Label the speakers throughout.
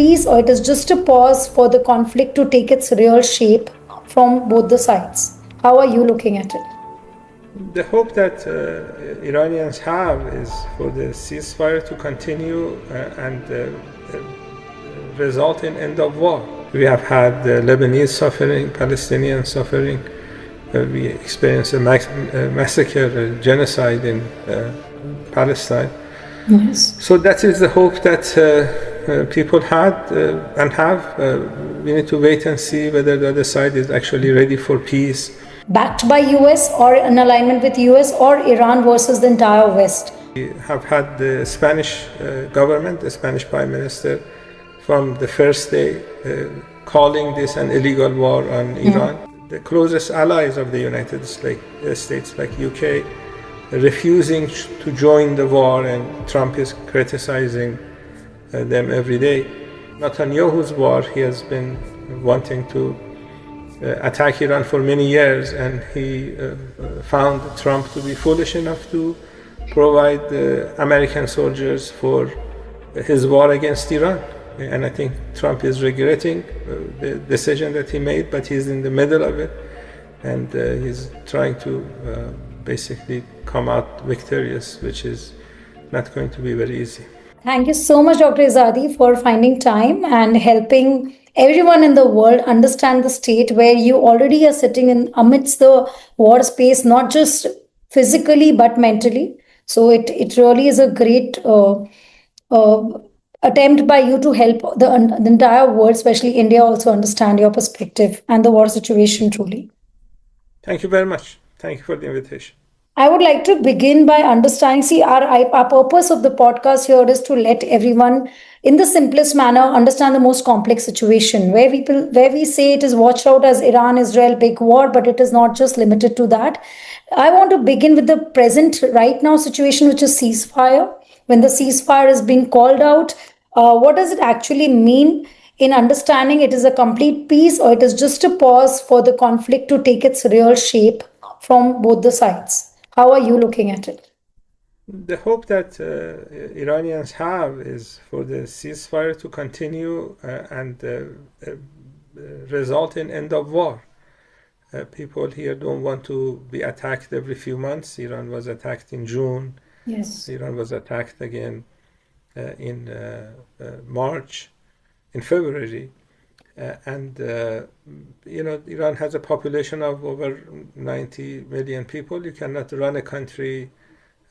Speaker 1: peace, or it is just a pause for the conflict to take its real shape from both the sides? How are you looking at it?
Speaker 2: The hope that Iranians have is for the ceasefire to continue and result in end of war. We have had Lebanese suffering, Palestinian suffering. We experienced a massacre, a genocide in Palestine.
Speaker 1: Yes.
Speaker 2: So that is the hope that people had and have. We need to wait and see whether the other side is actually ready for peace.
Speaker 1: Backed by US or in alignment with US or Iran versus the entire West?
Speaker 2: We have had the Spanish government, the Spanish Prime Minister, from the first day calling this an illegal war on Iran. The closest allies of the United States, like UK, refusing to join the war, and Trump is criticizing them every day. Netanyahu's war, he has been wanting to attack Iran for many years, and he found Trump to be foolish enough to provide American soldiers for his war against Iran. And I think Trump is regretting the decision that he made, but he's in the middle of it, and he's trying to basically come out victorious, which is not going to be very easy.
Speaker 1: Thank you so much, Dr. Izadi, for finding time and helping everyone in the world understand the state where you already are sitting in amidst the war space, not just physically but mentally. So it really is a great uh, attempt by you to help the entire world, especially India, also understand your perspective and the war situation truly.
Speaker 2: Thank you very much. Thank you for the invitation.
Speaker 1: I would like to begin by understanding. See, our purpose of the podcast here is to let everyone, in the simplest manner, understand the most complex situation. Where we say it is watched out as Iran Israel big war, but it is not just limited to that. I want to begin with the present, right now situation, which is ceasefire. When the ceasefire is being called out, what does it actually mean? In understanding it is a complete peace, or it is just a pause for the conflict to take its real shape from both the sides? How are you looking at it?
Speaker 2: The hope that Iranians have is for the ceasefire to continue and result in end of war. People here don't want to be attacked every few months. Iran was attacked in June.
Speaker 1: Yes.
Speaker 2: Iran was attacked again in March, in February. Iran has a population of over 90 million people. You cannot run a country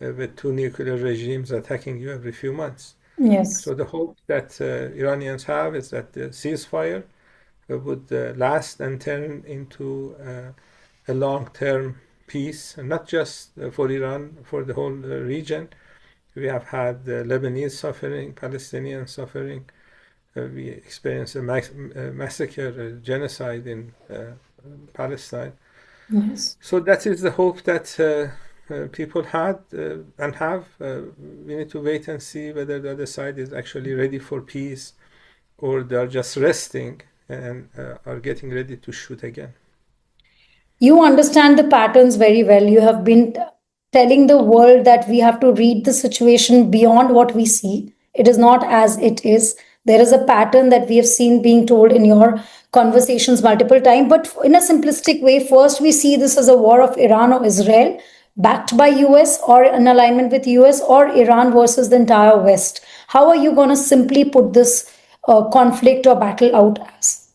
Speaker 2: with two nuclear regimes attacking you every few months.
Speaker 1: Yes.
Speaker 2: So the hope that Iranians have is that the ceasefire would last and turn into a long-term peace, and not just for Iran, for the whole region. We have had Lebanese suffering, Palestinian suffering. We experienced a massacre, a genocide in Palestine.
Speaker 1: Yes.
Speaker 2: So that is the hope that people had and have. We need to wait and see whether the other side is actually ready for peace, or they are just resting and are getting ready to shoot again.
Speaker 1: You understand the patterns very well. You have been telling the world that we have to read the situation beyond what we see. It is not as it is. There is a pattern that we have seen being told in your conversations multiple times. But in a simplistic way, first we see this as a war of Iran or Israel, backed by US or in alignment with US, or Iran versus the entire West. How are you going to simply put this conflict or battle out as?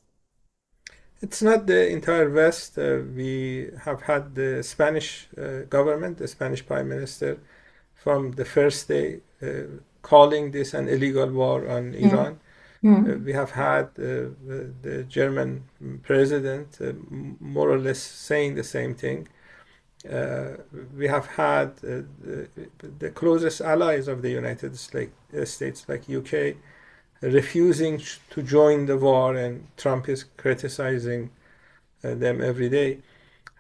Speaker 2: It's not the entire West. We have had the Spanish government, the Spanish Prime Minister, from the first day calling this an illegal war on Iran. We have had the German president more or less saying the same thing. We have had the closest allies of the United States, like UK, refusing to join the war, and Trump is criticizing them every day.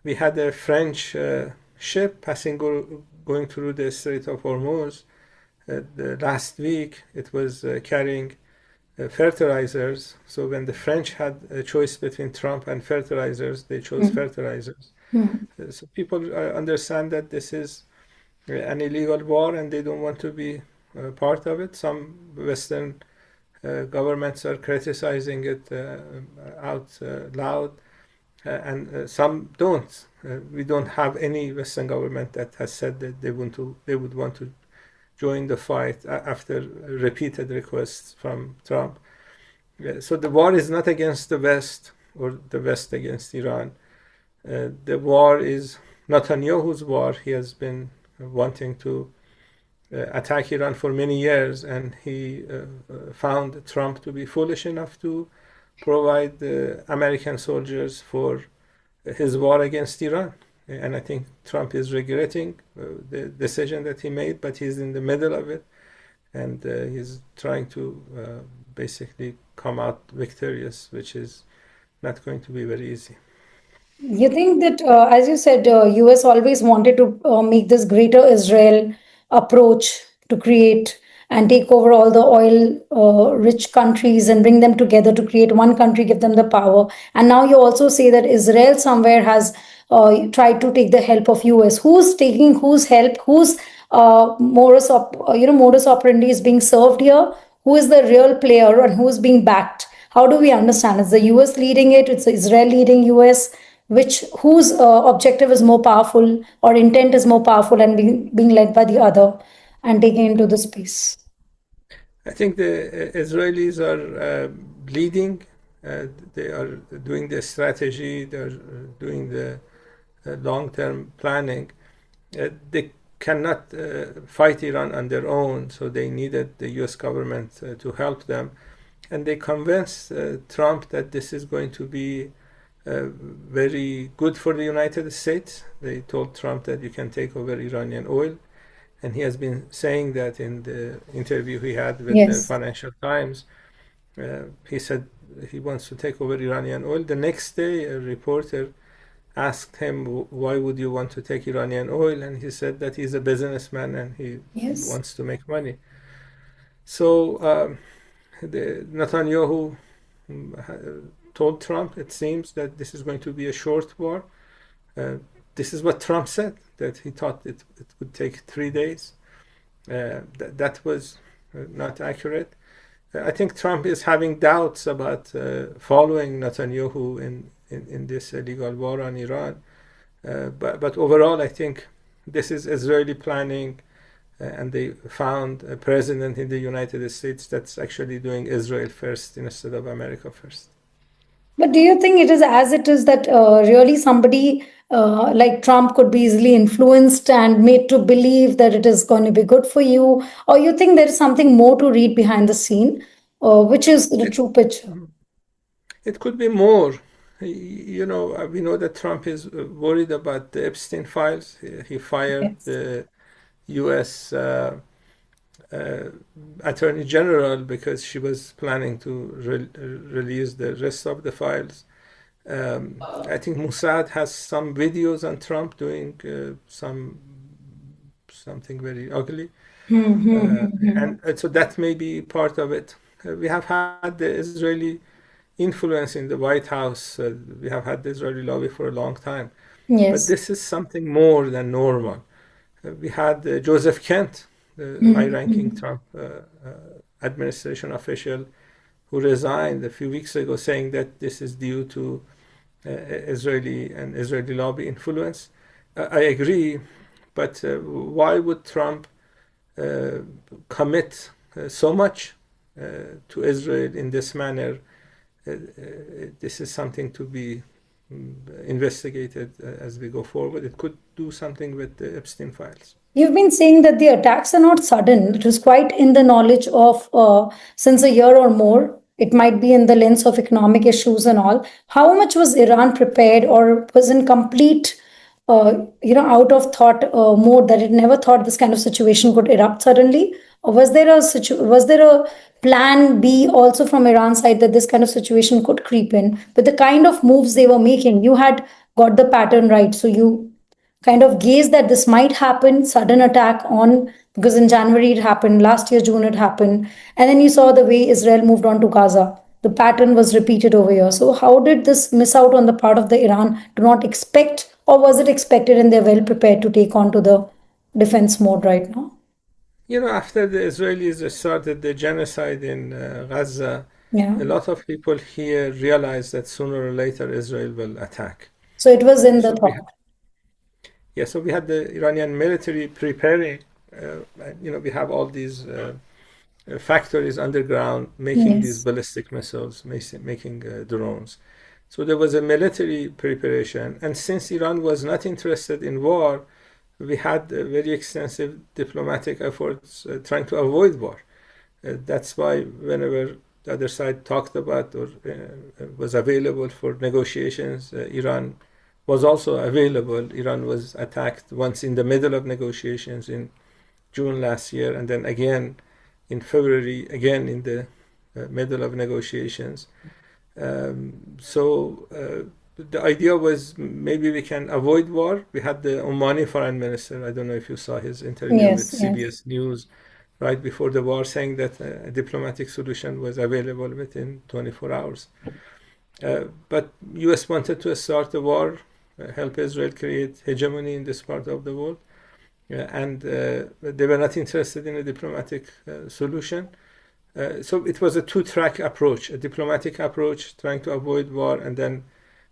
Speaker 2: We had a French ship going through the Strait of Hormuz. The last week, it was carrying fertilizers. So when the French had a choice between Trump and fertilizers, they chose fertilizers. So people understand that this is an illegal war, and they don't want to be part of it. Some Western Governments are criticizing it out loud, and some don't. We don't have any Western government that has said that they would want to join the fight after repeated requests from Trump. So the war is not against the West or the West against Iran. The war is Netanyahu's war. He has been wanting to attack Iran for many years, and he found Trump to be foolish enough to provide American soldiers for his war against Iran. And I think Trump is regretting the decision that he made, but he's in the middle of it, and he's trying to basically come out victorious, which is not going to be very easy.
Speaker 1: You think that, as you said, US always wanted to make this greater Israel approach to create and take over all the oil rich countries and bring them together to create one country, give them the power. And now you also say that Israel somewhere has tried to take the help of US. Who's taking whose help? Whose modus operandi is being served here? Who is the real player and who is being backed? How do we understand? Is the US leading it? It's Israel leading US? Which whose objective is more powerful or intent is more powerful and being led by the other and taken into the space?
Speaker 2: I think the Israelis are leading. They are doing the strategy. They're doing the long-term planning. They cannot fight Iran on their own, so they needed the U.S. government to help them. And they convinced Trump that this is going to be very good for the United States. They told Trump that you can take over Iranian oil. And he has been saying that in the interview he had with the
Speaker 1: Yes.
Speaker 2: Financial Times. He said he wants to take over Iranian oil. The next day, a reporter asked him, why would you want to take Iranian oil? And he said that he's a businessman and he
Speaker 1: Yes.
Speaker 2: wants to make money. So Netanyahu told Trump, it seems, that this is going to be a short war. This is what Trump said, that he thought it would take 3 days. That was not accurate. I think Trump is having doubts about following Netanyahu in this illegal war on Iran. But overall, I think this is Israeli planning, and they found a president in the United States that's actually doing Israel first instead of America first.
Speaker 1: But do you think it is as it is that really somebody like Trump could be easily influenced and made to believe that it is going to be good for you? Or you think there is something more to read behind the scene, which is the
Speaker 2: It,
Speaker 1: true picture?
Speaker 2: it could be more. We know that Trump is worried about the Epstein files. He fired
Speaker 1: Yes.
Speaker 2: the U.S. Uh, Attorney General because she was planning to release the rest of the files. I think Mossad has some videos on Trump doing something very ugly,
Speaker 1: Hmm, hmm,
Speaker 2: uh,
Speaker 1: hmm, hmm.
Speaker 2: and so that may be part of it. We have had the Israeli influence in the White House. We have had the Israeli lobby for a long time, but
Speaker 1: Yes.
Speaker 2: this is something more than normal. We had Joseph Kent, the
Speaker 1: Hmm,
Speaker 2: high-ranking
Speaker 1: hmm.
Speaker 2: Trump administration official, who resigned a few weeks ago, saying that this is due to Israeli lobby influence. I agree, but why would Trump uh, commit so much to Israel in this manner? This is something to be investigated as we go forward. It could do something with the Epstein files.
Speaker 1: You've been saying that the attacks are not sudden. It was quite in the knowledge of since a year or more. It might be in the lens of economic issues and all. How much was Iran prepared or was in complete, out of thought mode that it never thought this kind of situation could erupt suddenly? Or was there a plan B also from Iran side that this kind of situation could creep in? But the kind of moves they were making, you had got the pattern right. So you kind of gaze that this might happen, sudden attack on, because in January it happened, last year June it happened, and then you saw the way Israel moved on to Gaza. The pattern was repeated over here. So how did this miss out on the part of the Iran to not expect, or was it expected and they're well prepared to take on to the defense mode right now?
Speaker 2: After the Israelis started the genocide in Gaza,
Speaker 1: Yeah.
Speaker 2: a lot of people here realized that sooner or later Israel will attack.
Speaker 1: So it was in the
Speaker 2: So we
Speaker 1: thought.
Speaker 2: Yeah, so we had the Iranian military preparing. We have all these factories underground making these
Speaker 1: Yes.
Speaker 2: ballistic missiles, making drones. So there was a military preparation, and since Iran was not interested in war, we had very extensive diplomatic efforts trying to avoid war. That's why whenever the other side talked about or was available for negotiations, Iran was also available. Iran was attacked once in the middle of negotiations in June last year, and then again in February, again in the middle of negotiations. So the idea was maybe we can avoid war. We had the Omani foreign minister. I don't know if you saw his interview with
Speaker 1: Yes. Yes.
Speaker 2: CBS News right before the war, saying that a diplomatic solution was available within 24 hours. But U.S. wanted to start the war, help Israel create hegemony in this part of the world, and they were not interested in a diplomatic solution. So it was a two-track approach: a diplomatic approach, trying to avoid war, and then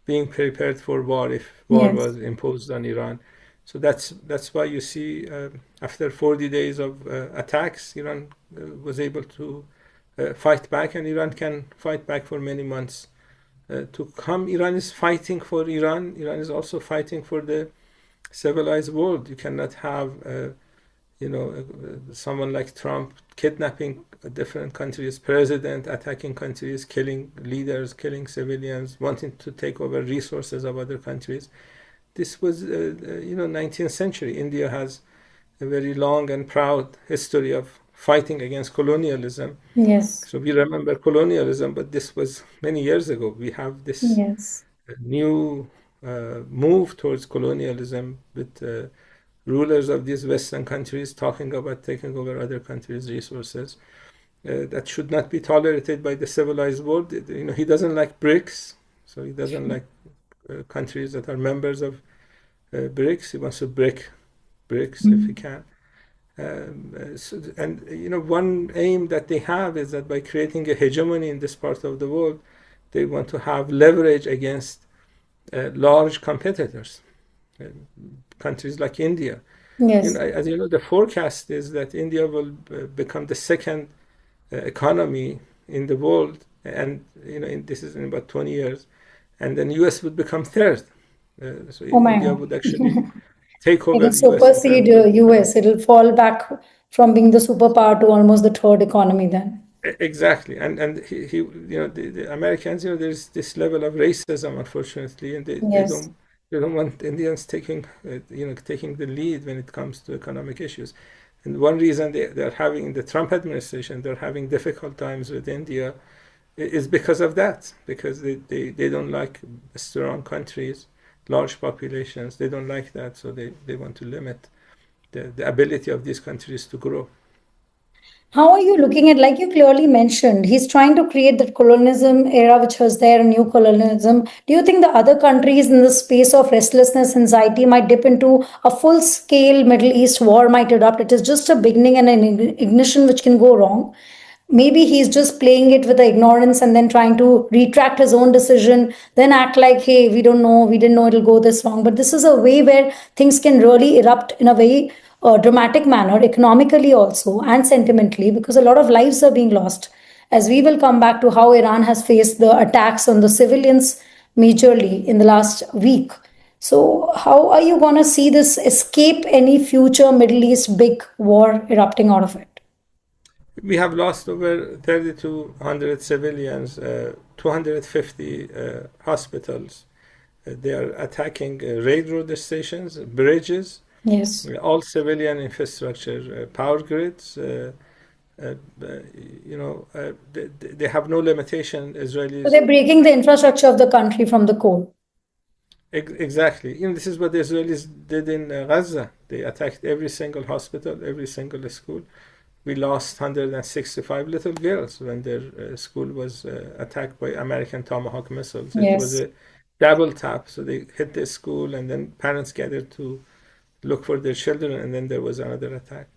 Speaker 2: being prepared for war if war
Speaker 1: Yes.
Speaker 2: was imposed on Iran. So that's why you see after 40 days of attacks, Iran was able to fight back, and Iran can fight back for many months to come. Iran is fighting for Iran. Iran is also fighting for the civilized world. You cannot have someone like Trump kidnapping different countries, president attacking countries, killing leaders, killing civilians, wanting to take over resources of other countries. This was, 19th century. India has a very long and proud history of fighting against colonialism.
Speaker 1: Yes.
Speaker 2: So we remember colonialism, but this was many years ago. We have this
Speaker 1: Yes.
Speaker 2: new move towards colonialism with rulers of these Western countries talking about taking over other countries' resources. That should not be tolerated by the civilized world. He doesn't like BRICS, so he doesn't like countries that are members of BRICS. He wants to break BRICS if he
Speaker 1: Mm.
Speaker 2: can. And one aim that they have is that by creating a hegemony in this part of the world, they want to have leverage against large competitors, uh, countries like India.
Speaker 1: Yes.
Speaker 2: As you know, the forecast is that India will become the second economy in the world, and this is in about 20 years, and then U.S. would become third. So
Speaker 1: Oh my
Speaker 2: India
Speaker 1: God.
Speaker 2: would actually take
Speaker 1: It will
Speaker 2: over U.S. in
Speaker 1: supersede
Speaker 2: terms of
Speaker 1: US. It'll fall back from being the superpower to almost the third economy then.
Speaker 2: Exactly, and he the Americans, there's this level of racism, unfortunately, and
Speaker 1: Yes.
Speaker 2: they don't want Indians taking the lead when it comes to economic issues. And one reason they're having in the Trump administration, they're having difficult times with India is because of that, because they don't like strong countries, large populations. They don't like that, so they want to limit the ability of these countries to grow.
Speaker 1: How are you looking at, like you clearly mentioned, he's trying to create that colonialism era which was there, a new colonialism. Do you think the other countries in the space of restlessness, anxiety might dip into a full scale Middle East war might erupt? It is just a beginning and an ignition which can go wrong. Maybe he's just playing it with the ignorance and then trying to retract his own decision, then act like, hey, we don't know, we didn't know it'll go this wrong. But this is a way where things can really erupt in a very dramatic manner, economically also and sentimentally, because a lot of lives are being lost. As we will come back to how Iran has faced the attacks on the civilians majorly in the last week. So, how are you going to see this escape any future Middle East big war erupting out of it?
Speaker 2: We have lost over 3,200 civilians, 250 hospitals. They are attacking railroad stations, bridges,
Speaker 1: Yes.
Speaker 2: all civilian infrastructure, power grids. Uh, they have no limitation.
Speaker 1: So
Speaker 2: Israelis
Speaker 1: they're breaking the infrastructure of the country from the core.
Speaker 2: exactly. This is what the Israelis did in Gaza. They attacked every single hospital, every single school. We lost 165 little girls when their school was attacked by American Tomahawk missiles. It was
Speaker 1: Yes.
Speaker 2: a double tap. So they hit the school, and then parents gathered to look for their children, and then there was another attack.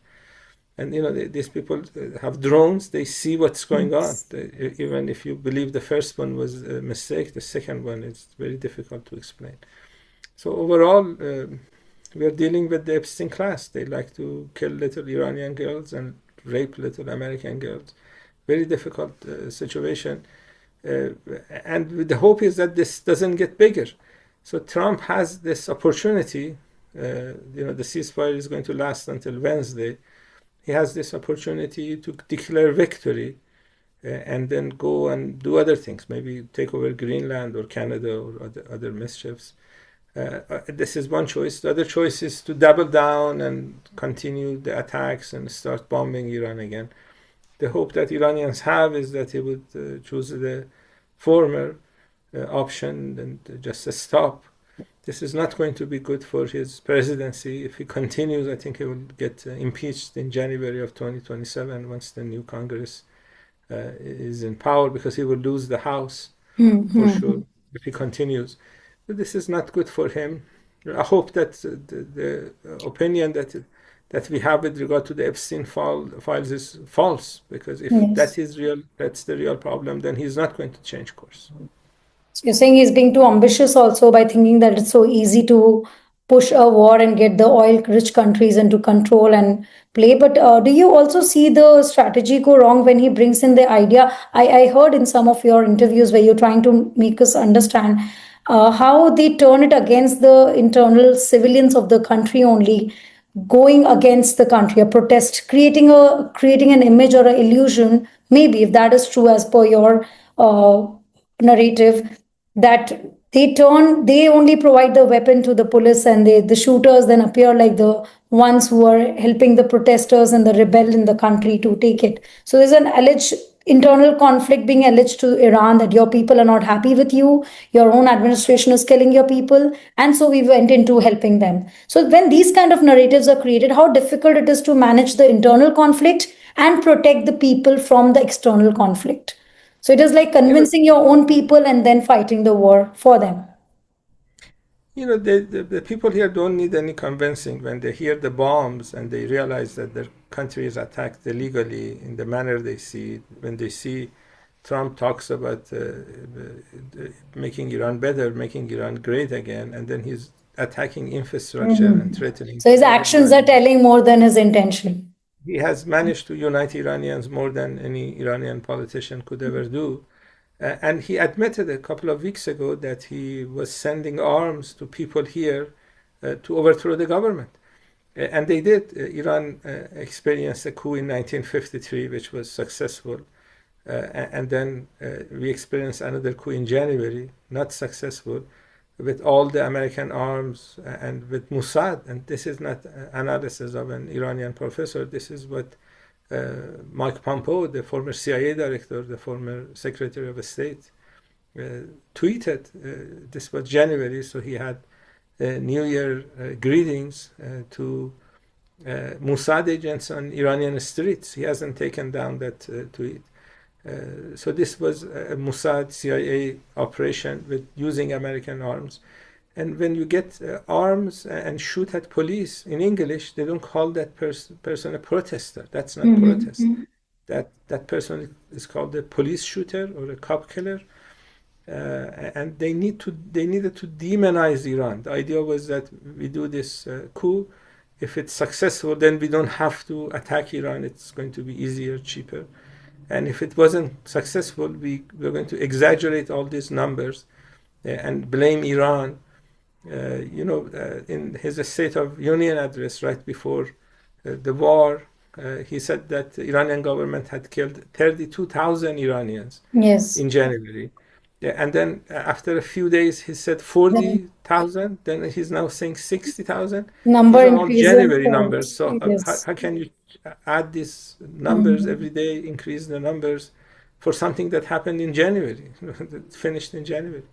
Speaker 2: And these people have drones. They see what's going on.
Speaker 1: Yes.
Speaker 2: Even if you believe the first one was a mistake, the second one is very difficult to explain. So overall, we are dealing with the Epstein class. They like to kill little Iranian girls and rape little American girls. Very difficult situation. Uh, and the hope is that this doesn't get bigger. So Trump has this opportunity. The ceasefire is going to last until Wednesday. He has this opportunity to declare victory and then go and do other things, maybe take over Greenland or Canada or other mischiefs. This is one choice. The other choice is to double down and continue the attacks and start bombing Iran again. The hope that Iranians have is that he would choose the former option and just stop. This is not going to be good for his presidency. If he continues, I think he will get impeached in January of 2027 once the new Congress is in power, because he will lose the House for sure
Speaker 1: Mm-hmm.
Speaker 2: if he continues. But this is not good for him. I hope that the opinion that we have with regard to the Epstein files is false, because if
Speaker 1: Yes.
Speaker 2: that is real, that's the real problem, then he's not going to change course.
Speaker 1: So you're saying he's being too ambitious also by thinking that it's so easy to push a war and get the oil-rich countries into control and play. But do you also see the strategy go wrong when he brings in the idea? I heard in some of your interviews where you're trying to make us understand how they turn it against the internal civilians of the country only, going against the country, a protest, creating an image or an illusion. Maybe if that is true as per your uh, narrative, that they only provide the weapon to the police, and the shooters then appear like the ones who are helping the protesters and the rebel in the country to take it. So there's an alleged internal conflict being alleged to Iran, that your people are not happy with you, your own administration is killing your people, and so we went into helping them. So when these kind of narratives are created, how difficult it is to manage the internal conflict and protect the people from the external conflict. So it is like
Speaker 2: You know,
Speaker 1: convincing your own people and then fighting the war for them.
Speaker 2: the people here don't need any convincing. When they hear the bombs and they realize that their country is attacked illegally in the manner they see it, when they see Trump talks about making Iran better, making Iran great again, and then he's attacking infrastructure and
Speaker 1: Mhm.
Speaker 2: threatening
Speaker 1: So
Speaker 2: to
Speaker 1: his
Speaker 2: kill
Speaker 1: actions are
Speaker 2: Iranians.
Speaker 1: telling more than his intention.
Speaker 2: He has managed to unite Iranians more than any Iranian politician could ever do. And he admitted a couple of weeks ago that he was sending arms to people here to overthrow the government. And they did. Iran experienced a coup in 1953, which was successful. And then we experienced another coup in January, not successful, with all the American arms and with Mossad. And this is not analysis of an Iranian professor. This is what Mike Pompeo, the former CIA director, the former Secretary of State, tweeted. This was January, so he had New Year greetings to Mossad agents on Iranian streets. He hasn't taken down that tweet. So this was a Mossad CIA operation with using American arms. And when you get arms and shoot at police in English, they don't call that person a protester. That's not protest.
Speaker 1: Mhm.
Speaker 2: That person is called a police shooter or a cop killer. And they needed to demonize Iran. The idea was that we do this coup. If it's successful, then we don't have to attack Iran. It's going to be easier, cheaper. And if it wasn't successful, we're going to exaggerate all these numbers and blame Iran. In his State of Union address right before the war, he said that the Iranian government had killed 32,000 Iranians
Speaker 1: Yes.
Speaker 2: in January. Yeah, and then after a few days, he said
Speaker 1: The
Speaker 2: 40,000. Then he's now saying 60,000.
Speaker 1: number
Speaker 2: These are all
Speaker 1: increases.
Speaker 2: January numbers. So
Speaker 1: Yes.
Speaker 2: how can you add these numbers every
Speaker 1: Mhm.
Speaker 2: day, increase the numbers for something that happened in January, that finished in January?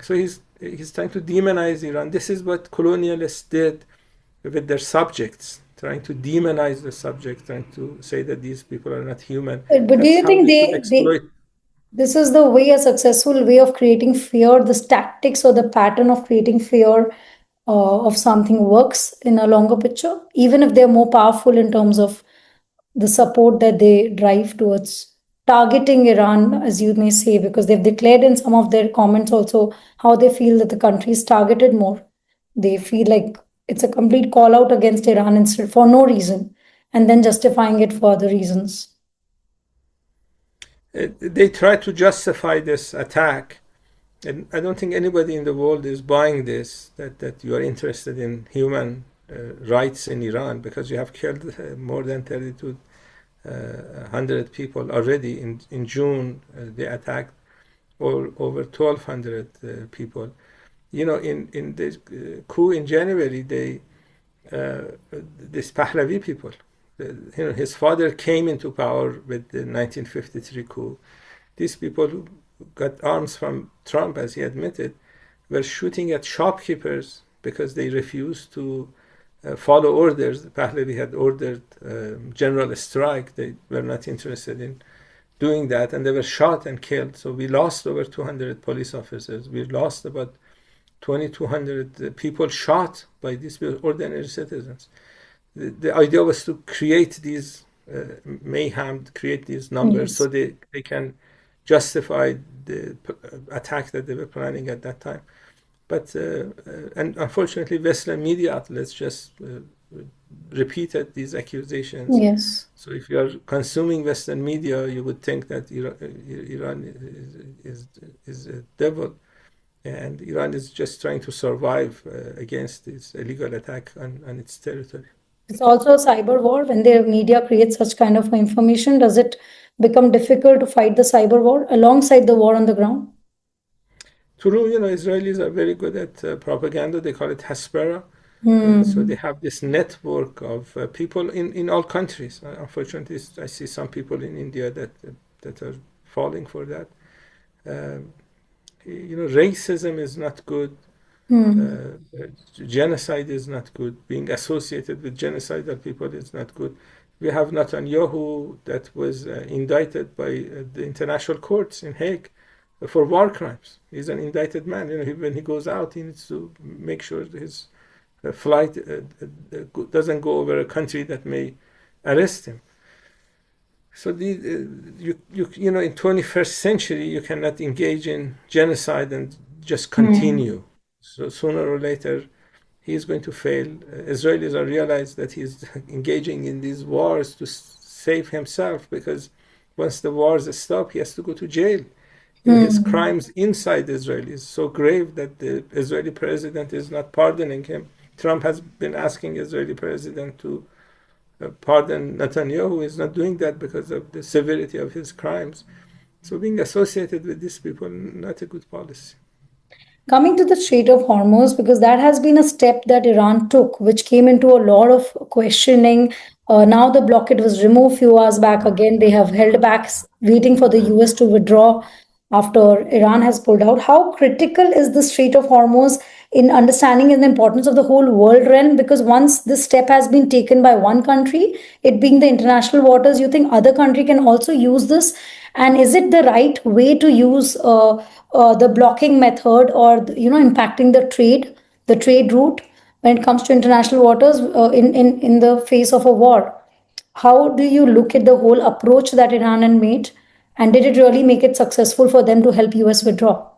Speaker 2: So he's trying to demonize Iran. This is what colonialists did with their subjects, trying to demonize the subject, trying to say that these people are not human.
Speaker 1: But do
Speaker 2: That's
Speaker 1: you
Speaker 2: how
Speaker 1: think
Speaker 2: they could
Speaker 1: they
Speaker 2: exploit.
Speaker 1: this is the way, a successful way of creating fear, this tactics or the pattern of creating fear of something works in a longer picture, even if they're more powerful in terms of the support that they drive towards targeting Iran, as you may say, because they've declared in some of their comments also how they feel that the country is targeted more. They feel like it's a complete call out against Iran instead for no reason, and then justifying it for other reasons.
Speaker 2: They try to justify this attack, and I don't think anybody in the world is buying this, that you are interested in human rights in Iran because you have killed more than 3,200 people already. In June, they attacked over 1,200 people. In the coup in January, uh, this Pahlavi people, his father came into power with the 1953 coup. These people who got arms from Trump, as he admitted, were shooting at shopkeepers because they refused to follow orders. Pahlavi had ordered general strike. They were not interested in doing that, and they were shot and killed. So we lost over 200 police officers. We lost about 2,200 people shot by these ordinary citizens. The idea was to create these mayhem, create these numbers so
Speaker 1: Yes.
Speaker 2: they can justify the attack that they were planning at that time. But and unfortunately, Western media outlets just repeated these accusations.
Speaker 1: Yes.
Speaker 2: So if you are consuming Western media, you would think that Iran is a devil, and Iran is just trying to survive against this illegal attack on its territory.
Speaker 1: It's also a cyber war. When the media creates such kind of information, does it become difficult to fight the cyber war alongside the war on the ground?
Speaker 2: True, Israelis are very good at propaganda. They call it Hasbara. So they
Speaker 1: Hmm.
Speaker 2: have this network of people in all countries. Unfortunately, I see some people in India that are falling for that. Um, Racism is not good.
Speaker 1: Hmm.
Speaker 2: Uh, Genocide is not good. Being associated with genocidal people is not good. We have Netanyahu that was indicted by the international courts in Hague for war crimes. He's an indicted man. When he goes out, he needs to make sure his flight doesn't go over a country that may arrest him. So in 21st century you cannot engage in genocide and just
Speaker 1: Hmm.
Speaker 2: continue. So sooner or later he is going to fail. Israelis are realize that he's engaging in these wars to save himself, because once the wars stop, he has to go to jail. His
Speaker 1: Hmm.
Speaker 2: crimes inside Israel is so grave that the Israeli president is not pardoning him. Trump has been asking Israeli president to pardon Netanyahu. Is not doing that because of the severity of his crimes. So being associated with these people, not a good policy.
Speaker 1: Coming to the Strait of Hormuz, because that has been a step that Iran took, which came into a lot of questioning. Now the blockade was removed few hours back. Again, they have held back, waiting for the US to withdraw after Iran has pulled out. How critical is the Strait of Hormuz in understanding the importance of the whole world realm? Because once this step has been taken by one country, it being the international waters, you think other country can also use this? And is it the right way to use the blocking method, or impacting the trade route when it comes to international waters in the face of a war? How do you look at the whole approach that Iran had made, and did it really make it successful for them to help US withdraw?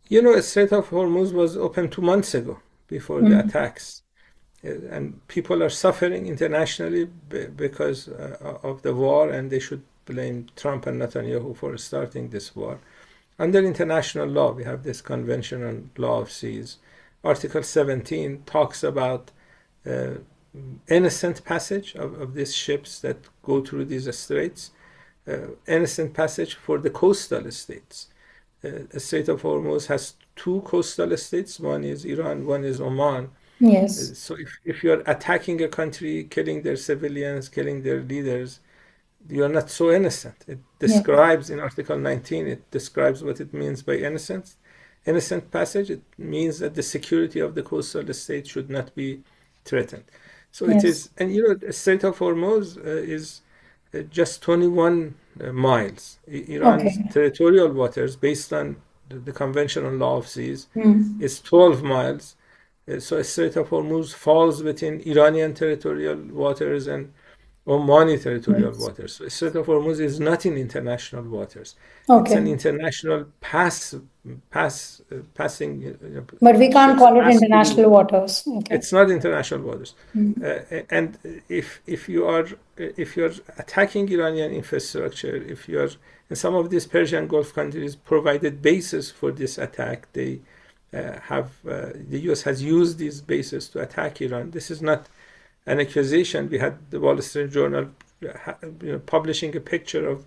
Speaker 2: Strait of Hormuz was open 2 months ago before the
Speaker 1: Hmm.
Speaker 2: attacks. And people are suffering internationally because of the war, and they should blame Trump and Netanyahu for starting this war. Under international law, we have this Convention on Law of Seas. Article 17 talks about uh, innocent passage of these ships that go through these straits, innocent passage for the coastal states. The Strait of Hormuz has two coastal states. One is Iran, one is Oman.
Speaker 1: Yes.
Speaker 2: So if you're attacking a country, killing their civilians, killing their leaders, you're not so innocent. It
Speaker 1: Yes.
Speaker 2: describes in Article 19, it describes what it means by innocence. Innocent passage, it means that the security of the coastal state should not be threatened. So it
Speaker 1: Yes.
Speaker 2: is, and the Strait of Hormuz is just 21 miles. Iran's
Speaker 1: Okay.
Speaker 2: territorial waters, based on the Convention on Law of Seas,
Speaker 1: Hmm.
Speaker 2: is 12 miles. So Strait of Hormuz falls within Iranian territorial waters, and Oman territorial
Speaker 1: Yes.
Speaker 2: waters. So Strait of Hormuz is not in international waters. It's an
Speaker 1: Okay.
Speaker 2: international passing.
Speaker 1: But we can't
Speaker 2: Ships
Speaker 1: call it
Speaker 2: pass through.
Speaker 1: international waters. Okay.
Speaker 2: It's not international waters.
Speaker 1: Mm.
Speaker 2: And if you're attacking Iranian infrastructure, if you're in some of these Persian Gulf countries provided bases for this attack, they have the U.S. has used these bases to attack Iran. This is not an accusation. We had the Wall Street Journal publishing a picture of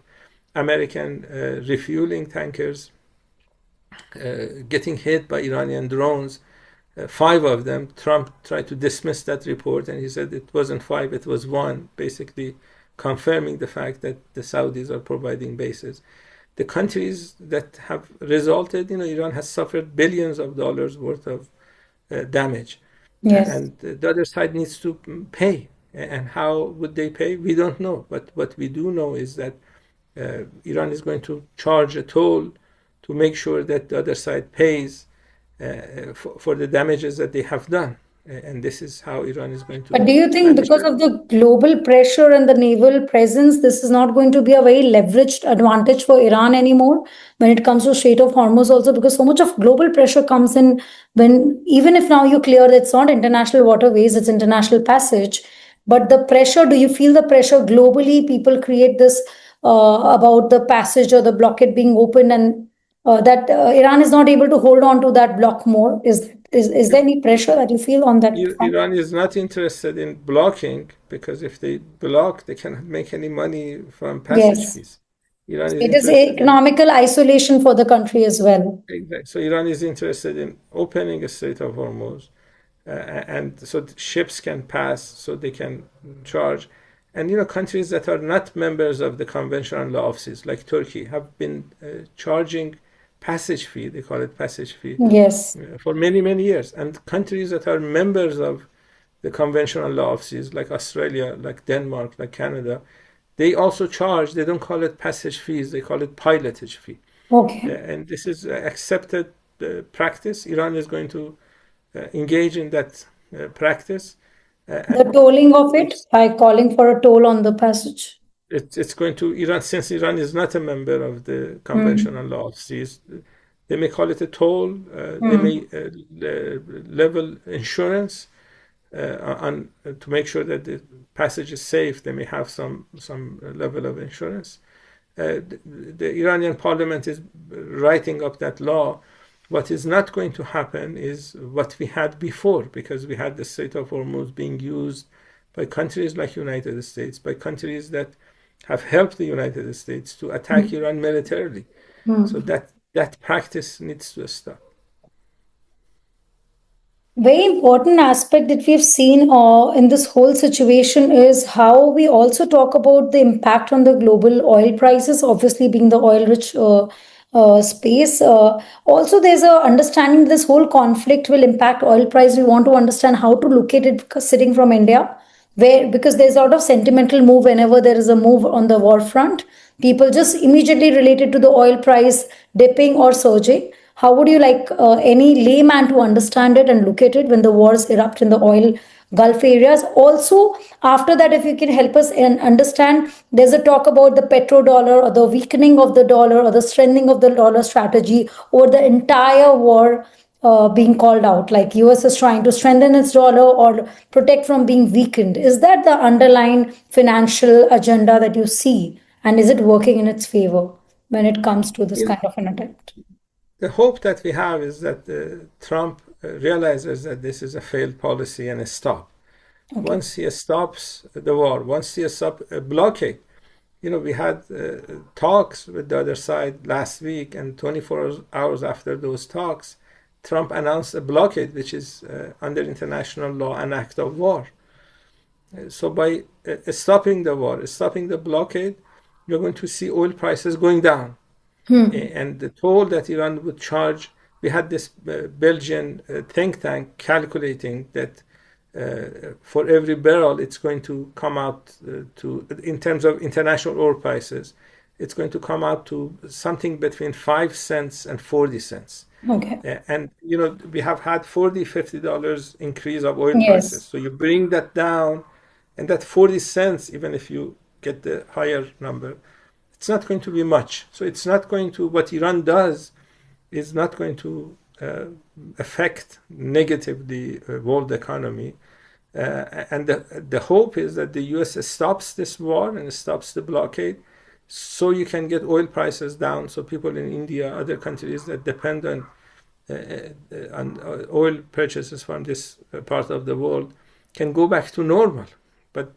Speaker 2: American refueling tankers getting hit by Iranian drones, five of them. Trump tried to dismiss that report, and he said it wasn't five, it was one, basically confirming the fact that the Saudis are providing bases. The countries that have resulted, Iran has suffered billions of dollars worth of damage,
Speaker 1: Yes.
Speaker 2: and the other side needs to pay. And how would they pay? We don't know. But what we do know is that Iran is going to charge a toll to make sure that the other side pays for the damages that they have done. And this is how Iran is going
Speaker 1: But
Speaker 2: to
Speaker 1: do you think
Speaker 2: manage
Speaker 1: because
Speaker 2: that.
Speaker 1: of the global pressure and the naval presence, this is not going to be a very leveraged advantage for Iran anymore when it comes to Strait of Hormuz also? Because so much of global pressure comes in when, even if now you clear that it's not international waterways, it's international passage, but the pressure, do you feel the pressure globally? People create this about the passage or the blockade being opened and that Iran is not able to hold on to that block more. Is there any pressure that you feel on that front?
Speaker 2: Iran is not interested in blocking because if they block, they cannot make any money from passage
Speaker 1: Yes.
Speaker 2: fees. Iran is
Speaker 1: It is
Speaker 2: interested in
Speaker 1: economical isolation for the country as well.
Speaker 2: exactly. So Iran is interested in opening a Strait of Hormuz, and so ships can pass, so they can charge. And countries that are not members of the Convention on Law of Seas, like Turkey, have been charging passage fee. They call it passage fee
Speaker 1: Yes.
Speaker 2: for many many years. And countries that are members of the Convention on Law of Seas, like Australia, like Denmark, like Canada, they also charge. They don't call it passage fees. They call it pilotage fee.
Speaker 1: Okay.
Speaker 2: And this is accepted practice. Iran is going to engage in that practice,
Speaker 1: The
Speaker 2: and
Speaker 1: tolling of it
Speaker 2: it's,
Speaker 1: by calling for a toll on the passage.
Speaker 2: it's going to Iran, since Iran is not a member of the Convention
Speaker 1: Hmm.
Speaker 2: on Law of Seas. They may call it a toll. They
Speaker 1: Hmm.
Speaker 2: may level insurance on to make sure that the passage is safe. They may have some level of insurance. The Iranian parliament is writing up that law. What is not going to happen is what we had before, because we had the Strait of Hormuz being used by countries like United States, by countries that have helped the United States to attack
Speaker 1: Hmm.
Speaker 2: Iran militarily. So
Speaker 1: Hmm.
Speaker 2: that practice needs to stop.
Speaker 1: Very important aspect that we've seen in this whole situation is how we also talk about the impact on the global oil prices, obviously being the oil rich space. Also, there's a understanding this whole conflict will impact oil price. We want to understand how to look at it because sitting from India, where because there's a lot of sentimental move whenever there is a move on the war front, people just immediately relate it to the oil price dipping or surging. How would you like any layman to understand it and look at it when the wars erupt in the oil Gulf areas? Also, after that, if you can help us and understand, there's a talk about the petrodollar or the weakening of the dollar or the strengthening of the dollar strategy or the entire war being called out. Like US is trying to strengthen its dollar or protect from being weakened. Is that the underlying financial agenda that you see? And is it working in its favor when it comes to this
Speaker 2: You
Speaker 1: kind of an attempt?
Speaker 2: The hope that we have is that Trump realizes that this is a failed policy and a stop.
Speaker 1: Okay.
Speaker 2: Once he stops the war, once he stops a blockade, we had talks with the other side last week, and 24 hours after those talks, Trump announced a blockade, which is under international law an act of war. So by stopping the war, stopping the blockade, you're going to see oil prices going down.
Speaker 1: Hmm.
Speaker 2: And the toll that Iran would charge, we had this Belgian think tank calculating that for every barrel it's going to come out in terms of international oil prices, it's going to come out to something between 5 cents and 40 cents.
Speaker 1: Okay.
Speaker 2: And we have had $40, $50 increase of oil prices.
Speaker 1: Yes.
Speaker 2: So you bring that down, And that 40 cents, even if you get the higher number, it's not going to be much. So it's not going to, what Iran does is not going to affect negatively world economy. And the hope is that the US stops this war and stops the blockade so you can get oil prices down, so people in India, other countries that depend on oil purchases from this part of the world can go back to normal. But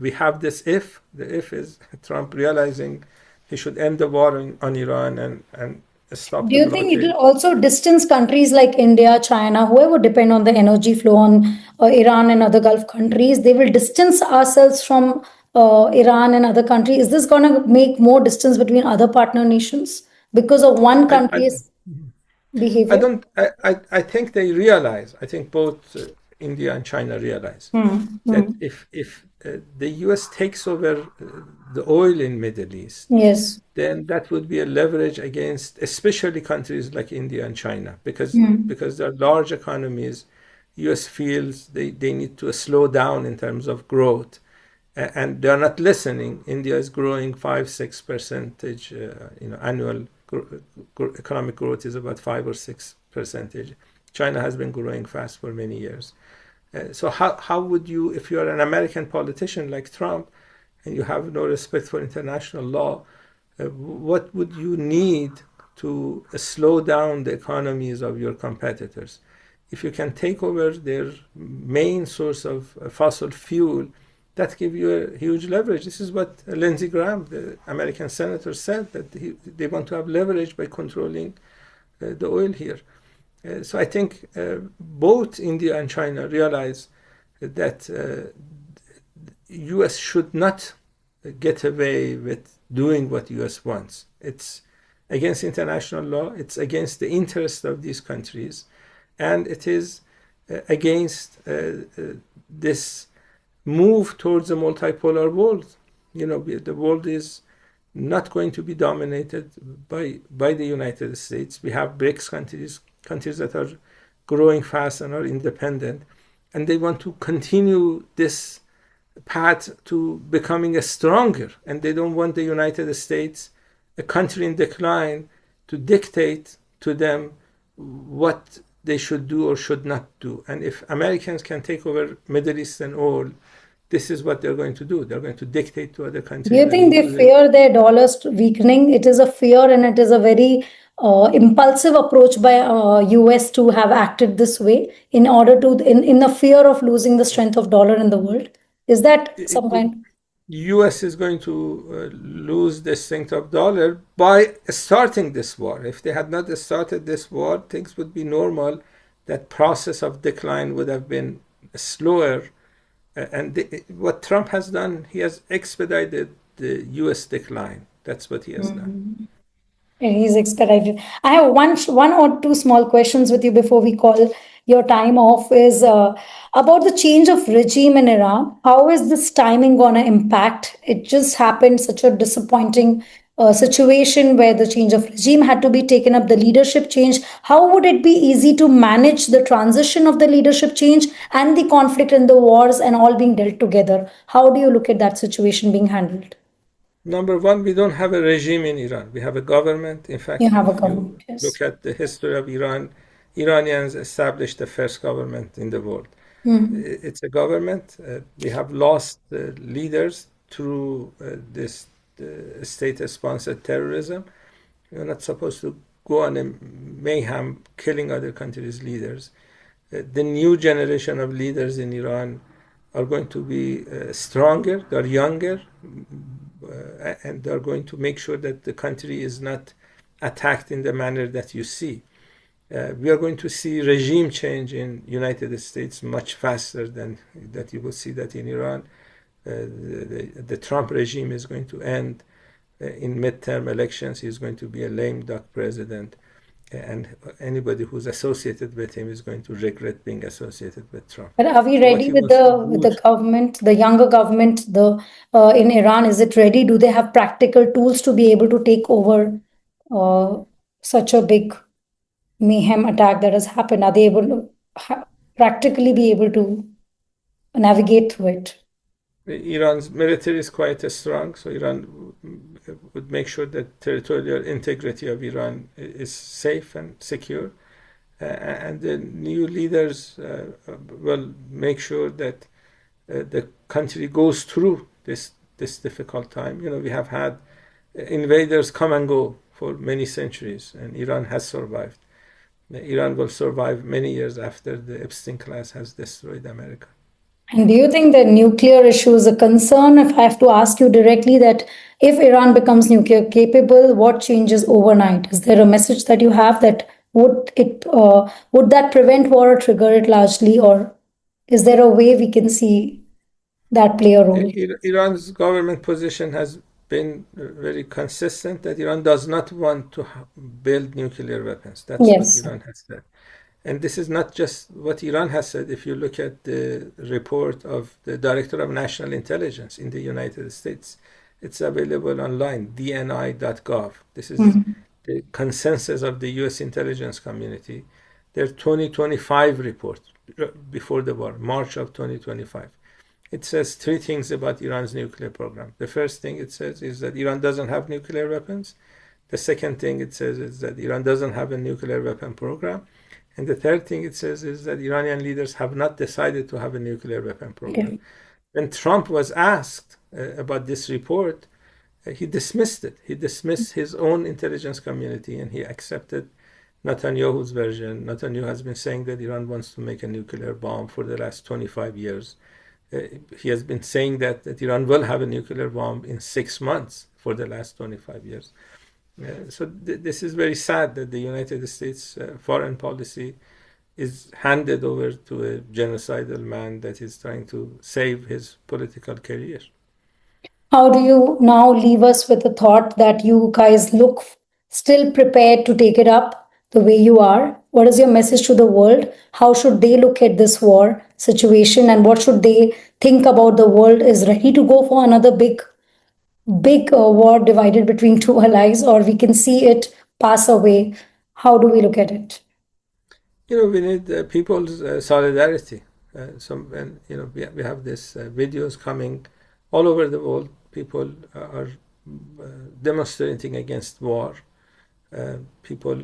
Speaker 2: we have this if. The if is Trump realizing he should end the war on Iran and stop
Speaker 1: Do
Speaker 2: the
Speaker 1: you think it will
Speaker 2: blockade.
Speaker 1: also distance countries like India, China, whoever depend on the energy flow on Iran and other Gulf countries? They will distance ourselves from Iran and other countries. Is this going to make more distance between other partner nations because of one
Speaker 2: I
Speaker 1: country's
Speaker 2: I
Speaker 1: behavior?
Speaker 2: don't. I think they realize. I think both India and China realize
Speaker 1: Hmm.
Speaker 2: that
Speaker 1: Hmm.
Speaker 2: if the U.S. takes over the oil in Middle East,
Speaker 1: Yes.
Speaker 2: then that would be a leverage against, especially countries like India and China,
Speaker 1: Hmm.
Speaker 2: because they're large economies. U.S. feels they need to slow down in terms of growth, and they're not listening. India is growing 5-6 percentage, annual economic growth is about 5 or 6 percentage. China has been growing fast for many years. So how would you, if you're an American politician like Trump, and you have no respect for international law, what would you need to slow down the economies of your competitors? If you can take over their main source of fossil fuel, that gives you a huge leverage. This is what Lindsey Graham, the American senator, said, that they want to have leverage by controlling the oil here. So I think both India and China realize that U.S. should not get away with doing what U.S. wants. It's against international law. It's against the interest of these countries, and it is against this move towards a multipolar world. The world is not going to be dominated by the United States. We have BRICS countries that are growing fast and are independent, and they want to continue this path to becoming a stronger. And they don't want the United States, a country in decline, to dictate to them what they should do or should not do. And if Americans can take over Middle East and all, this is what they're going to do. They're going to dictate to other
Speaker 1: Do
Speaker 2: countries
Speaker 1: you
Speaker 2: and
Speaker 1: think they
Speaker 2: use it.
Speaker 1: fear their dollars weakening? It is a fear and it is a very impulsive approach by US to have acted this way in order to in the fear of losing the strength of dollar in the world. Is that some kind?
Speaker 2: US is going to lose the strength of dollar by starting this war. If they had not started this war, things would be normal. That process of decline would have been slower. And what Trump has done, he has expedited the US decline. That's what he has done.
Speaker 1: And he's expedited. I have one or two small questions with you before we call your time off. Is about the change of regime in Iran. How is this timing going to impact? It just happened such a disappointing situation where the change of regime had to be taken up, the leadership change. How would it be easy to manage the transition of the leadership change and the conflict and the wars and all being dealt together? How do you look at that situation being handled?
Speaker 2: Number one, we don't have a regime in Iran. We have a government. In
Speaker 1: You
Speaker 2: fact,
Speaker 1: have a
Speaker 2: if you
Speaker 1: government, yes.
Speaker 2: look at the history of Iran, Iranians established the first government in the world.
Speaker 1: Hmm.
Speaker 2: It's a government. We have lost leaders through this state-sponsored terrorism. You're not supposed to go on a mayhem killing other countries' leaders. The new generation of leaders in Iran are going to be stronger, they're younger, and they're going to make sure that the country is not attacked in the manner that you see. We are going to see regime change in United States much faster than that you will see that in Iran. The Trump regime is going to end in midterm elections. He's going to be a lame duck president, and anybody who's associated with him is going to regret being associated with Trump.
Speaker 1: But are we
Speaker 2: So what
Speaker 1: ready
Speaker 2: he
Speaker 1: with
Speaker 2: wants to
Speaker 1: the
Speaker 2: boost.
Speaker 1: government, the younger government, the in Iran? Is it ready? Do they have practical tools to be able to take over uh, such a big mayhem attack that has happened? Are they able to practically be able to navigate through it?
Speaker 2: Iran's military is quite strong, so Iran would make sure that territorial integrity of Iran is safe and secure. And the new leaders will make sure that the country goes through this difficult time. You know, we have had invaders come and go for many centuries, and Iran has survived. Iran will survive many years after the Epstein class has destroyed America.
Speaker 1: And do you think that nuclear issue is a concern? If I have to ask you directly, that if Iran becomes nuclear capable, what changes overnight? Is there a message that you have that would that prevent war or trigger it largely, or is there a way we can see that play a role?
Speaker 2: Iran's government position has been very consistent that Iran does not want to build nuclear weapons. That's what
Speaker 1: Yes.
Speaker 2: Iran has said. And this is not just what Iran has said. If you look at the report of the Director of National Intelligence in the United States, it's available online, dni.gov. This is
Speaker 1: Mhm.
Speaker 2: the consensus of the US intelligence community. Their 2025 report before the war, March of 2025. It says three things about Iran's nuclear program. The first thing it says is that Iran doesn't have nuclear weapons. The second thing it says is that Iran doesn't have a nuclear weapon program. And the third thing it says is that Iranian leaders have not decided to have a nuclear weapon program.
Speaker 1: Okay.
Speaker 2: When Trump was asked about this report, he dismissed it. He dismissed his own intelligence community and he accepted Netanyahu's version. Netanyahu has been saying that Iran wants to make a nuclear bomb for the last 25 years. Uh, he has been saying that Iran will have a nuclear bomb in 6 months for the last 25 years. This is very sad that the United States foreign policy is handed over to a genocidal man that is trying to save his political career.
Speaker 1: How do you now leave us with the thought that you guys look still prepared to take it up the way you are? What is your message to the world? How should they look at this war situation, and what should they think about the world is ready to go for another big war divided between two allies, or we can see it pass away? How do we look at it?
Speaker 2: You know, we need people's solidarity. And you know, we have this videos coming all over the world. People are demonstrating against war. People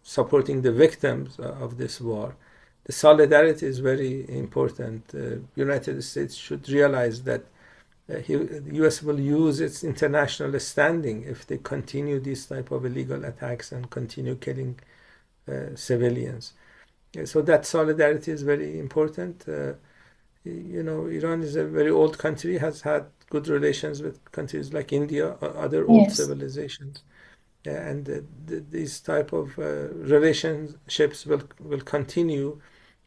Speaker 2: supporting the victims of this war. The solidarity is very important. United States should realize that the U.S. will use its international standing if they continue these type of illegal attacks and continue killing civilians. So that solidarity is very important. You know, Iran is a very old country, has had good relations with countries like India, other old
Speaker 1: Yes.
Speaker 2: civilizations. And these type of relationships will continue.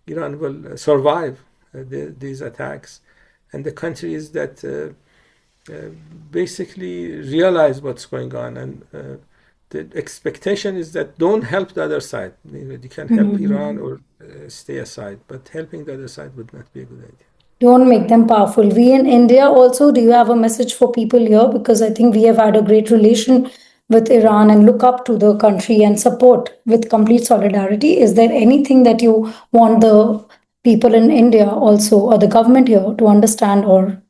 Speaker 2: Iran will survive these attacks, and the countries that basically realize what's going on and the expectation is that don't help the other side. You can help Iran
Speaker 1: Mhm.
Speaker 2: or stay aside, but helping the other side would not be a good idea.
Speaker 1: Don't make them powerful. We in India also, do you have a message for people here? Because I think we have had a great relation with Iran and look up to the country and support with complete solidarity. Is there anything that you want the people in India also, or the government here, to understand? Or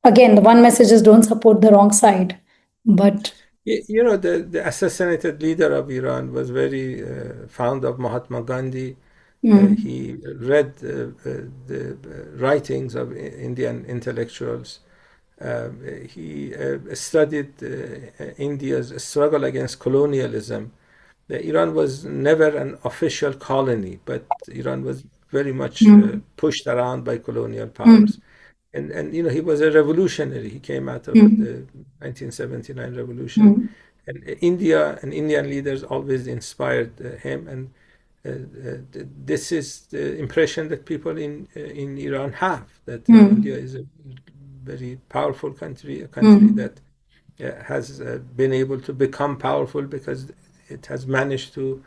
Speaker 1: again, the one message is don't support the wrong side. But
Speaker 2: You know, the assassinated leader of Iran was very fond of Mahatma Gandhi.
Speaker 1: mm,
Speaker 2: He read the writings of Indian intellectuals. He studied India's struggle against colonialism. Iran was never an official colony, but Iran was very much
Speaker 1: mm,
Speaker 2: pushed around by colonial powers.
Speaker 1: mm,
Speaker 2: And you know, he was a revolutionary. He came out of
Speaker 1: mm,
Speaker 2: the 1979 revolution.
Speaker 1: mm,
Speaker 2: And India and Indian leaders always inspired him. And this is the impression that people in Iran have, that India
Speaker 1: mm,
Speaker 2: is a very powerful country, a country
Speaker 1: mm,
Speaker 2: that has been able to become powerful because it has managed to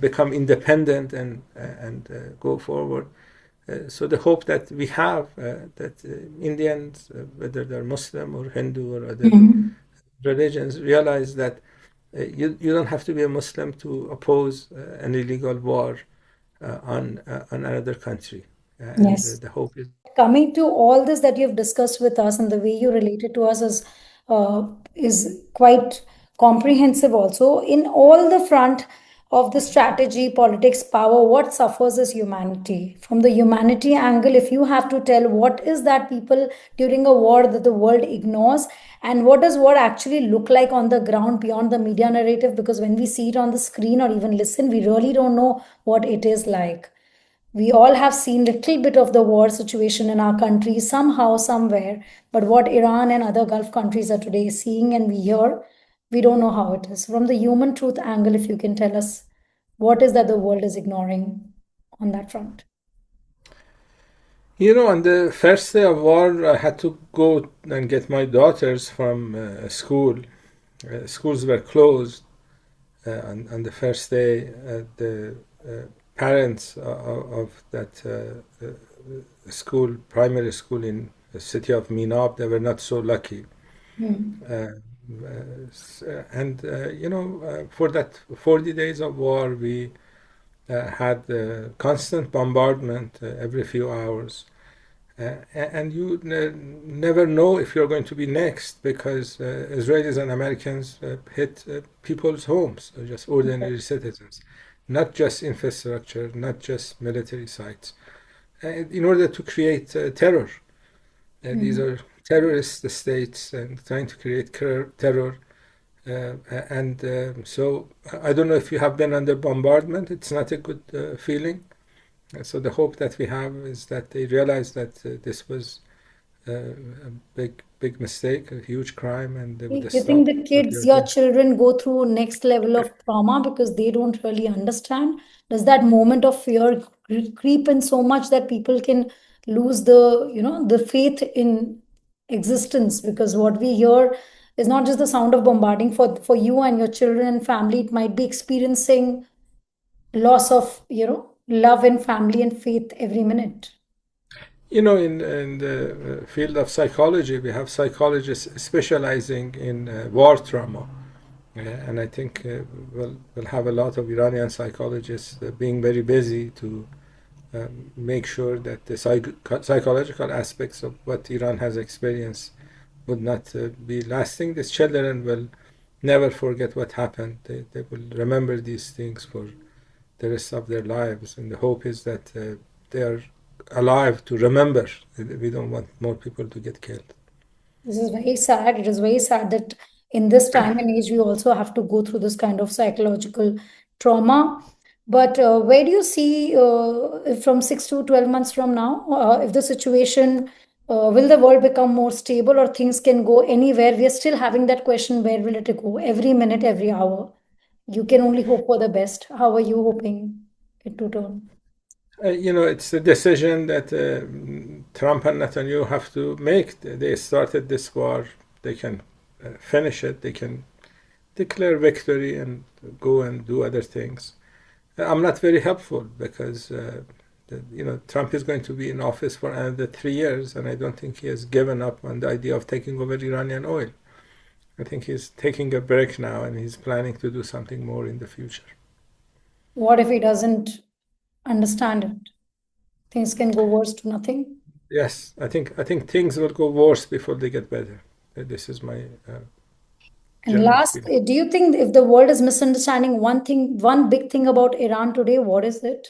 Speaker 2: become independent and go forward. So the hope that we have that Indians, whether they're Muslim or Hindu or other
Speaker 1: mm.
Speaker 2: religions, realize that you don't have to be a Muslim to oppose an illegal war on another country. and
Speaker 1: Yes.
Speaker 2: the hope is.
Speaker 1: Coming to all this that you've discussed with us and the way you related to us is quite comprehensive also. In all the front of the strategy, politics, power, what suffers is humanity. From the humanity angle, if you have to tell what is that people during a war that the world ignores, and what does war actually look like on the ground beyond the media narrative, because when we see it on the screen or even listen, we really don't know what it is like. We all have seen little bit of the war situation in our country somehow, somewhere. But what Iran and other Gulf countries are today seeing and we hear, we don't know how it is. From the human truth angle, if you can tell us what is that the world is ignoring on that front.
Speaker 2: On the first day of war, I had to go and get my daughters from school. Schools were closed on the first day. The parents of that school, primary school in the city of Minab, they were not so lucky.
Speaker 1: Hmm.
Speaker 2: And for that 40 days of war, we had constant bombardment every few hours. And you never know if you're going to be next, because Israelis and Americans hit people's homes, just ordinary citizens, not just infrastructure, not just military sites, in order to create terror. These
Speaker 1: Hmm.
Speaker 2: are terrorist states and trying to create terror. And so I don't know if you have been under bombardment. It's not a good feeling. So the hope that we have is that they realize that this was a big mistake, a huge crime, and they would
Speaker 1: You think
Speaker 2: stop
Speaker 1: the
Speaker 2: what they
Speaker 1: kids,
Speaker 2: are
Speaker 1: your
Speaker 2: doing.
Speaker 1: children go through next level of trauma because they don't really understand? Does that moment of fear creep in so much that people can lose the faith in existence? Because what we hear is not just the sound of bombarding for you and your children and family. It might be experiencing loss of love and family and faith every minute.
Speaker 2: In the field of psychology, we have psychologists specializing in war trauma. And I think we'll have a lot of Iranian psychologists being very busy to make sure that the psychological aspects of what Iran has experienced would not be lasting. These children will never forget what happened. They will remember these things for the rest of their lives. And the hope is that they are alive to remember. We don't want more people to get killed.
Speaker 1: This is very sad. It is very sad that in this time and age, we also have to go through this kind of psychological trauma. But where do you see if from 6 to 12 months from now, if the situation, will the world become more stable or things can go anywhere? We are still having that question, where will it go? Every minute, every hour. You can only hope for the best. How are you hoping it to turn?
Speaker 2: It's the decision that Trump and Netanyahu have to make. They started this war. They can finish it. They can declare victory and go and do other things. I'm not very helpful because Trump is going to be in office for another 3 years, and I don't think he has given up on the idea of taking over Iranian oil. I think he's taking a break now, and he's planning to do something more in the future.
Speaker 1: What if he doesn't understand it? Things can go worse to nothing.
Speaker 2: Yes, I think things will go worse before they get better. This is my
Speaker 1: And
Speaker 2: general
Speaker 1: last,
Speaker 2: feeling.
Speaker 1: do you think if the world is misunderstanding one thing, one big thing about Iran today, what is it?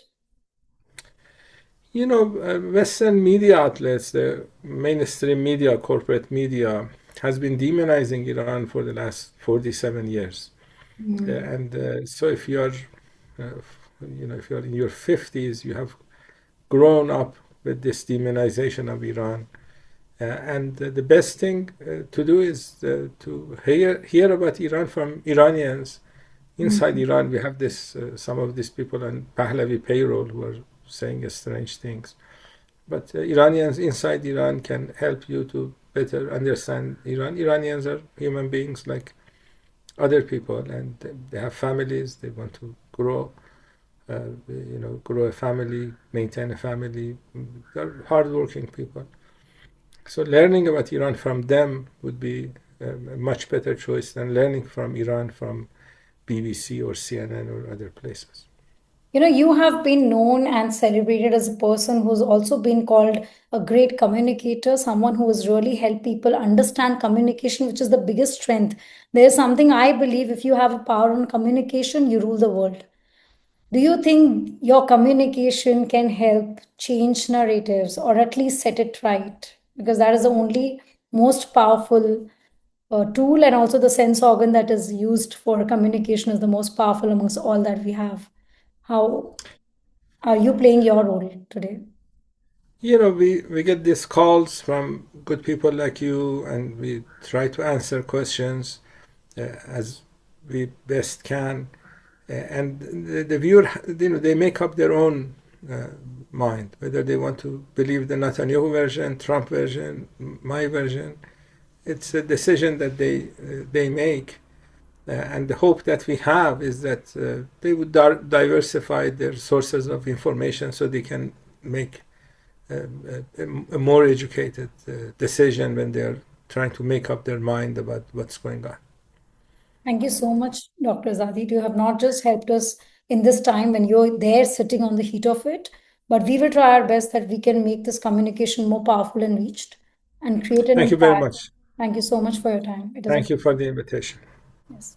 Speaker 2: Western media outlets, the mainstream media, corporate media, has been demonizing Iran for the last 47 years.
Speaker 1: Mm.
Speaker 2: And so if you're in your 50s, you have grown up with this demonization of Iran. And the best thing to do is to hear about Iran from Iranians. Inside
Speaker 1: Mm.
Speaker 2: Iran, we have some of these people on Pahlavi payroll who are saying strange things. But Iranians inside Iran can help you to better understand Iran. Iranians are human beings like other people, and they have families. They want to grow a family, maintain a family. They're hardworking people. So learning about Iran from them would be a much better choice than learning from Iran from BBC or CNN or other places.
Speaker 1: You have been known and celebrated as a person who's also been called a great communicator, someone who has really helped people understand communication, which is the biggest strength. There's something I believe, if you have a power on communication, you rule the world. Do you think your communication can help change narratives or at least set it right? Because that is the only most powerful tool, and also the sense organ that is used for communication is the most powerful amongst all that we have. How are you playing your role today?
Speaker 2: We get these calls from good people like you, and we try to answer questions as we best can. And the viewer, they make up their own uh, mind, whether they want to believe the Netanyahu version, Trump version, my version. It's a decision that they make. And the hope that we have is that they would diversify their sources of information so they can make a more educated decision when they're trying to make up their mind about what's going on.
Speaker 1: Thank you so much, Dr. Zadi. You have not just helped us in this time when you're there sitting on the heat of it, but we will try our best that we can make this communication more powerful and reached and create an
Speaker 2: Thank you very
Speaker 1: impact.
Speaker 2: much.
Speaker 1: Thank you so much for your time. It is a
Speaker 2: Thank you for the invitation.
Speaker 1: yes.